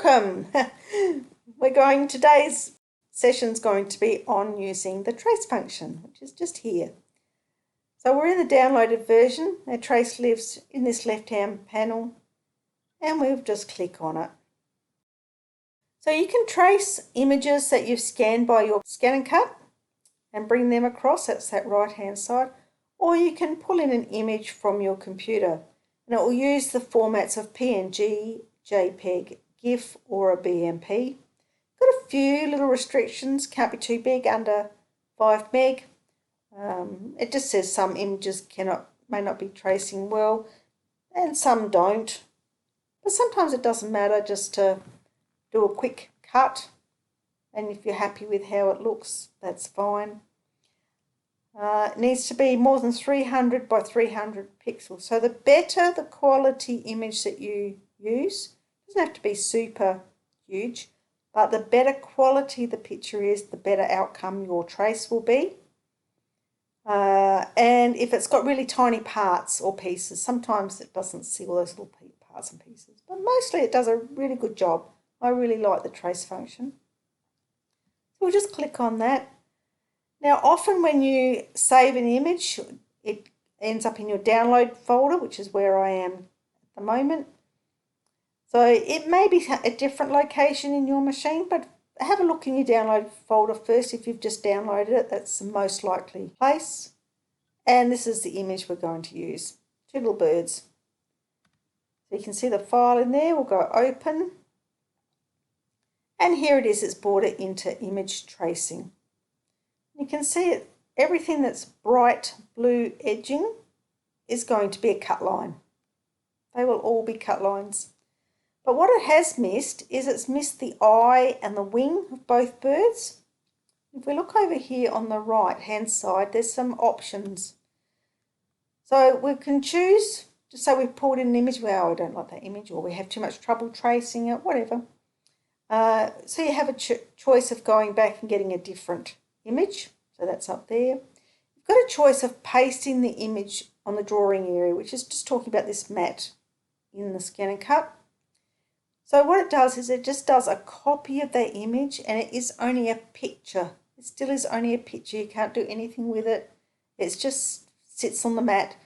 welcome. Today's session's going to be on using the trace function, which is just here. So we're in the downloaded version. Our trace lives in this left-hand panel, and we'll just click on it. So you can trace images that you've scanned by your scan and cut and bring them across. That's that right-hand side. Or you can pull in an image from your computer, and it will use the formats of PNG, JPEG, GIF or a BMP. Got a few little restrictions, can't be too big, under 5 meg. It just says some images may not be tracing well and some don't. But sometimes it doesn't matter, just to do a quick cut, and if you're happy with how it looks, that's fine. It needs to be more than 300 by 300 pixels. So the better the quality image that you use, doesn't have to be super huge, but the better quality the picture is, the better outcome your trace will be. And if it's got really tiny parts or pieces, sometimes it doesn't see all those little parts and pieces, but mostly it does a really good job. I really like the trace function. So we'll just click on that. Now, often when you save an image, it ends up in your download folder, which is where I am at the moment. So it may be a different location in your machine, but have a look in your download folder first. If you've just downloaded it, that's the most likely place. And this is the image we're going to use, two little birds. So you can see the file in there. We'll go open. And here it is, it's brought it into image tracing. You can see it, everything that's bright blue edging is going to be a cut line. They will all be cut lines. But what it has missed is it's missed the eye and the wing of both birds. If we look over here on the right hand side, there's some options. So we can choose, just say we've pulled in an image, well, I don't like that image, or we have too much trouble tracing it, whatever. So you have a choice of going back and getting a different image. So that's up there. You've got a choice of pasting the image on the drawing area, which is just talking about this mat in the scan and cut. So what it does is it just does a copy of that image, and it is only a picture. It still is only a picture. You can't do anything with it. It just sits on the mat.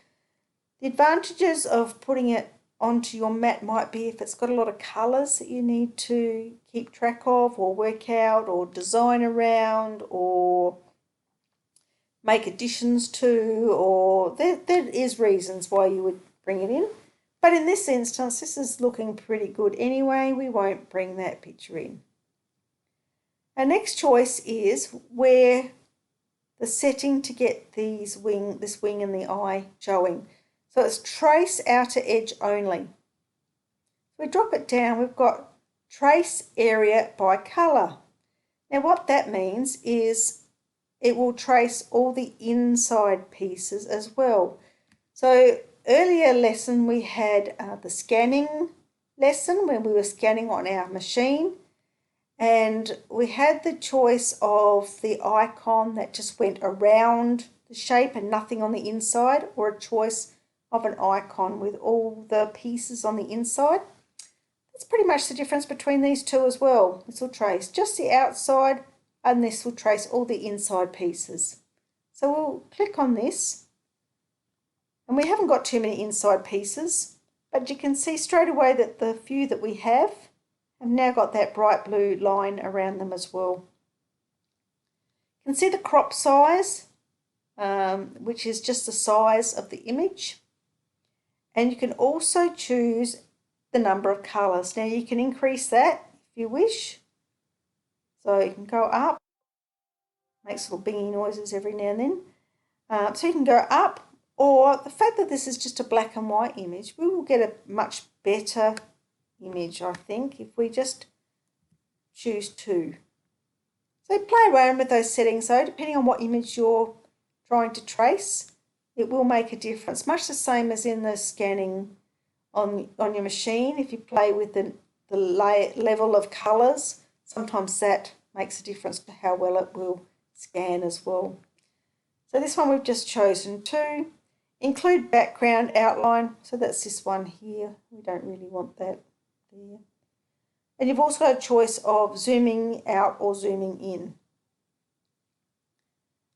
The advantages of putting it onto your mat might be if it's got a lot of colours that you need to keep track of or work out or design around or make additions to, or there is reasons why you would bring it in. But in this instance, this is looking pretty good anyway. We won't bring that picture in. Our next choice is where the setting to get this wing and the eye showing. So it's trace outer edge only. We drop it down, we've got trace area by colour. Now what that means is it will trace all the inside pieces as well. So earlier lesson we had the scanning lesson when we were scanning on our machine, and we had the choice of the icon that just went around the shape and nothing on the inside, or a choice of an icon with all the pieces on the inside. That's pretty much the difference between these two as well. This will trace just the outside and this will trace all the inside pieces. So we'll click on this, and we haven't got too many inside pieces, but you can see straight away that the few that we have now got that bright blue line around them as well. You can see the crop size, which is just the size of the image. And you can also choose the number of colours. Now you can increase that if you wish. So you can go up, makes little bingy noises every now and then. So you can go up, or the fact that this is just a black and white image, we will get a much better image, I think, if we just choose 2. So play around with those settings though, depending on what image you're trying to trace, it will make a difference. Much the same as in the scanning on your machine. If you play with the level of colours, sometimes that makes a difference to how well it will scan as well. So this one we've just chosen 2. Include background outline, so that's this one here. We don't really want that there. And you've also got a choice of zooming out or zooming in.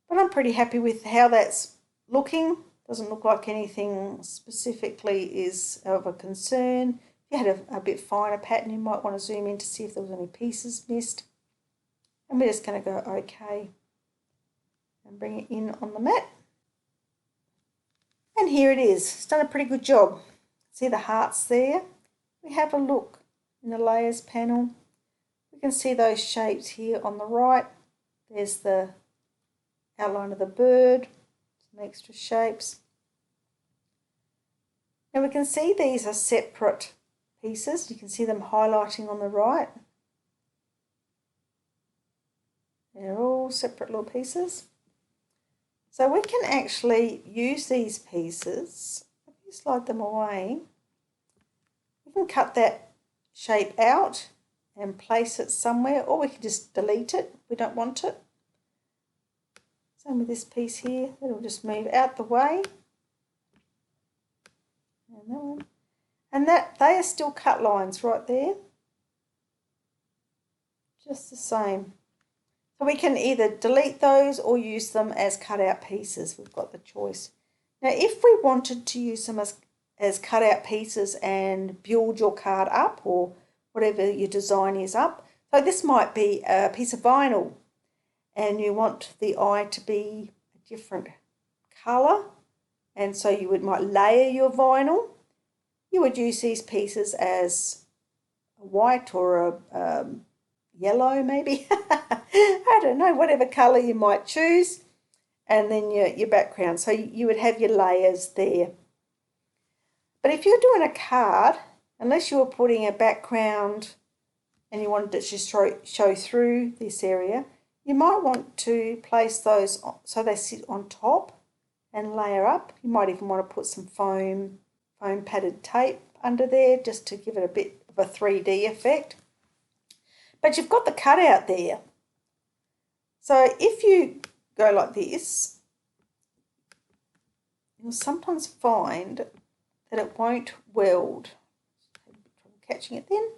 But I'm pretty happy with how that's looking. Doesn't look like anything specifically is of a concern. If you had a bit finer pattern, you might want to zoom in to see if there was any pieces missed. And we're just going to go OK and bring it in on the mat. And here it is. It's done a pretty good job. See the hearts there? We have a look in the layers panel. We can see those shapes here on the right. There's the outline of the bird, some extra shapes. Now we can see these are separate pieces. You can see them highlighting on the right. They're all separate little pieces. So we can actually use these pieces. If you slide them away, we can cut that shape out and place it somewhere, or we can just delete it if we don't want it. Same with this piece here, it'll just move out the way. And that one. And that they are still cut lines right there. Just the same. So we can either delete those or use them as cut out pieces. We've got the choice. Now if we wanted to use them as cut out pieces and build your card up, or whatever your design is up, so this might be a piece of vinyl and you want the eye to be a different colour, and so you might layer your vinyl. You would use these pieces as a white or a yellow maybe. I don't know, whatever colour you might choose, and then your background. So you would have your layers there. But if you're doing a card, unless you were putting a background and you wanted it to show through this area, you might want to place those so they sit on top and layer up. You might even want to put some foam padded tape under there just to give it a bit of a 3D effect. But you've got the cutout there. So if you go like this, you'll sometimes find that it won't weld. Catching it then.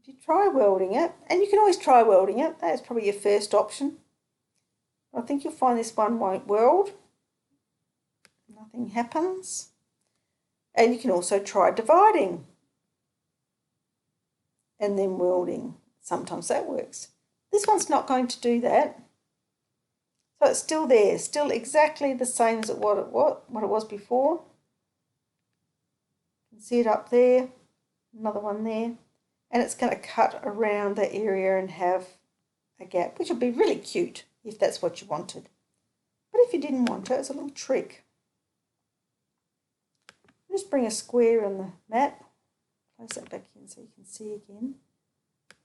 If you try welding it, and you can always try welding it, that's probably your first option. I think you'll find this one won't weld. Nothing happens. And you can also try dividing and then welding. Sometimes that works. This one's not going to do that. So it's still there, still exactly the same as what it was before. You can see it up there, another one there, and it's going to cut around the area and have a gap, which would be really cute if that's what you wanted. But if you didn't want it, it's a little trick. Just bring a square on the mat, place that back in so you can see again.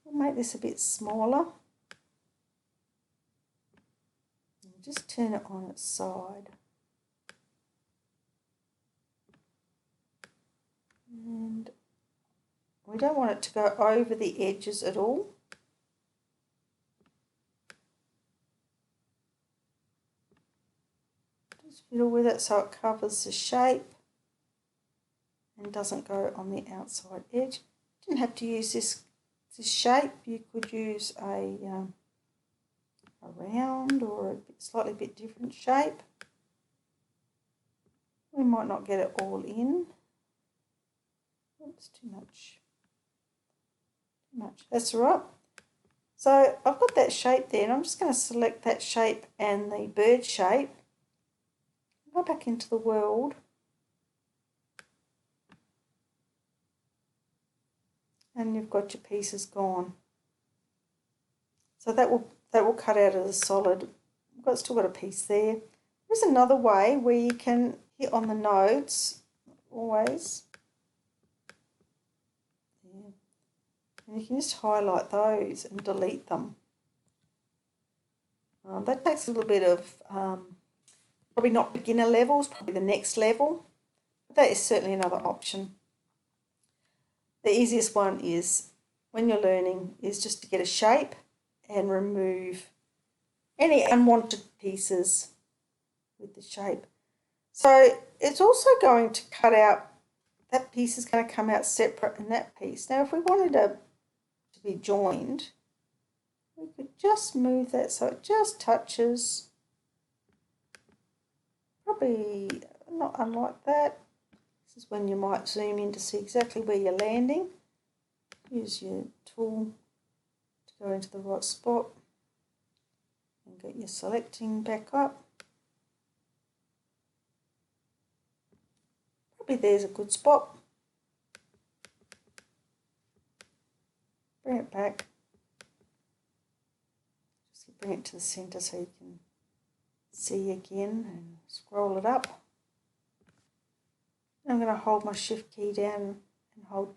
We'll make this a bit smaller. And just turn it on its side. And we don't want it to go over the edges at all. Just fiddle with it so it covers the shape and doesn't go on the outside edge. You didn't have to use this shape. You could use a round or a slightly bit different shape. We might not get it all in. Oops, too much. That's all right. So I've got that shape there, and I'm just going to select that shape and the bird shape. Go back into the world. And you've got your pieces gone. So that will cut out of the solid. I've still got a piece there. There's another way where you can hit on the nodes always. Yeah. And you can just highlight those and delete them. That takes a little bit of, probably not beginner levels, probably the next level. But that is certainly another option. The easiest one is, when you're learning, is just to get a shape and remove any unwanted pieces with the shape. So it's also going to cut out that piece is going to come out separate in that piece. Now if we wanted to be joined, we could just move that so it just touches, probably not unlike that. This is when you might zoom in to see exactly where you're landing. Use your tool to go into the right spot and get your selecting back up. Probably there's a good spot. Bring it back. Just bring it to the centre so you can see again and scroll it up. I'm going to hold my shift key down and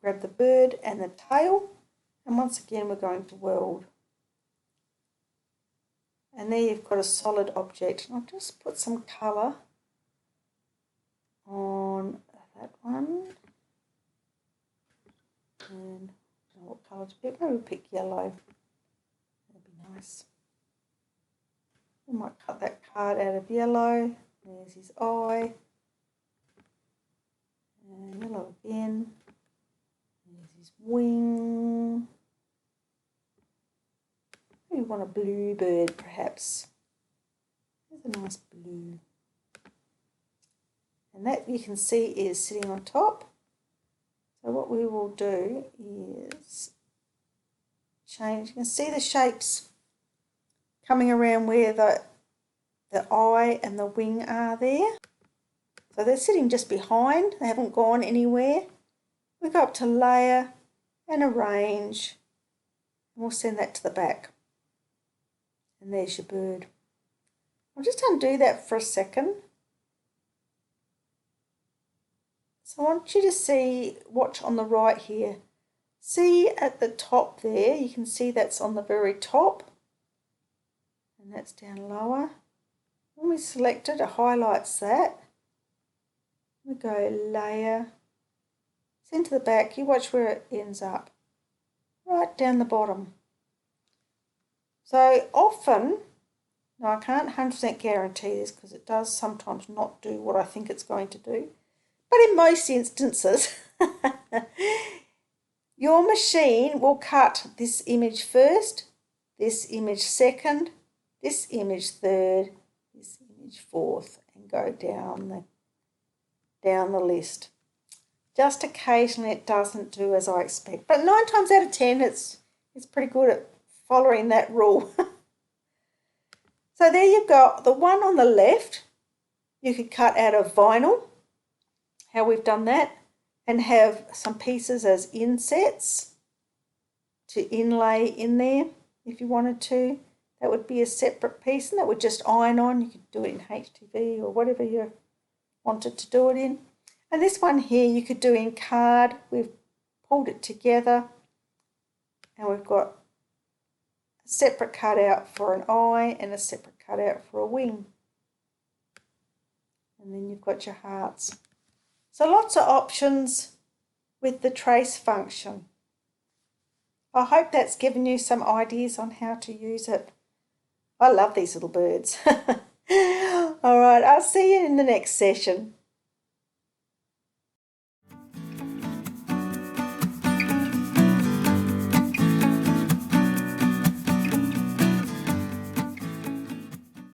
grab the bird and the tail, and once again we're going to world. And there you've got a solid object. I'll just put some colour on that one. And I don't know what colour to pick. Maybe we'll pick yellow. That'd be nice. We might cut that card out of yellow. There's his eye. And yellow again. There's his wing. Maybe we want a blue bird perhaps. There's a nice blue. And that you can see is sitting on top. So what we will do is change. You can see the shapes coming around where the eye and the wing are there. So they're sitting just behind, they haven't gone anywhere. We go up to layer and arrange, and we'll send that to the back. And there's your bird. I'll just undo that for a second. So I want you to see, watch on the right here. See at the top there, you can see that's on the very top. And that's down lower. When we select it, it highlights that. We go layer, send to the back, you watch where it ends up, right down the bottom. So often, now I can't 100% guarantee this because it does sometimes not do what I think it's going to do, but in most instances, your machine will cut this image first, this image second, this image third, this image fourth, and go down the list. Just occasionally it doesn't do as I expect, but 9 times out of 10 it's pretty good at following that rule. So there you've got the one on the left. You could cut out of vinyl, how we've done that, and have some pieces as insets to inlay in there if you wanted to. That would be a separate piece, and that would just iron on. You could do it in HTV or whatever you wanted to do it in. And this one here you could do in card. We've pulled it together and we've got a separate cutout for an eye and a separate cutout for a wing. And then you've got your hearts. So lots of options with the trace function. I hope that's given you some ideas on how to use it. I love these little birds. All right, I'll see you in the next session.